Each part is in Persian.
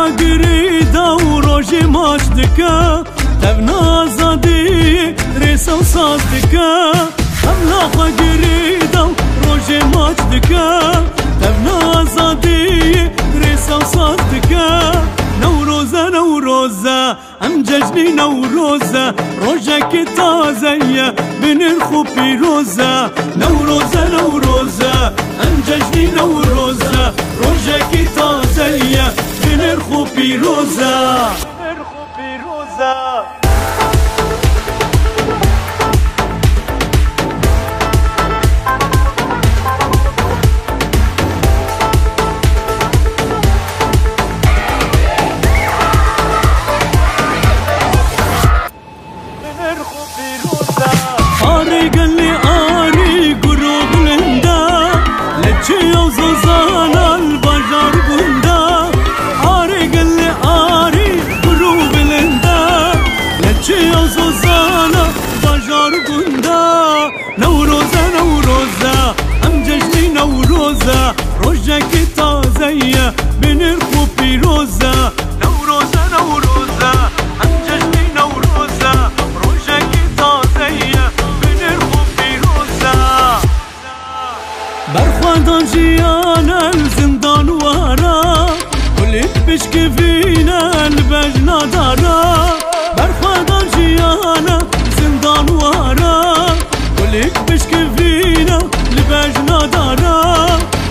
گریدا و روژی ماش دکا تبنا زادی ریسا و ساز دکا املاخا گریدا و روژی ماش دکا تبنا زادی ریسا و ساز دکا نوروزه نوروزه ام جشنی نوروزه روژک تازه بنرخو پیروزه نوروزه نوروزه ام جشنی نوروزه روژک تازه بنرخو پیروزه بنرخو پیروزه آری گلی آری گرو بلندا لچی و زوزان البجار بندا آری گلی آری گرو بلندا لچی و زوزان البجار بندا نوروزه نوروزه ام جشنی نوروزه روژک تازه بنرخو پیروزه نوروزه نوروزه ام جشنی نوروزه روژک برخواندان جیان الزندان وارا ولید بشک فینا البجنا دارا برخواندان جیان زندان وارا ولید بشک فینا البجنا دارا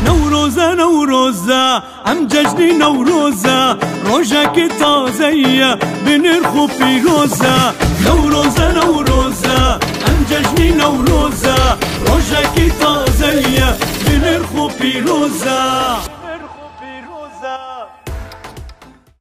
نوروزه نوروزه ام جشنی نوروزه روژک تازه بنرخو پیروزه نوروزه نوروزه ام جشنی نوروزه روژک تازه بنرخو پیروزه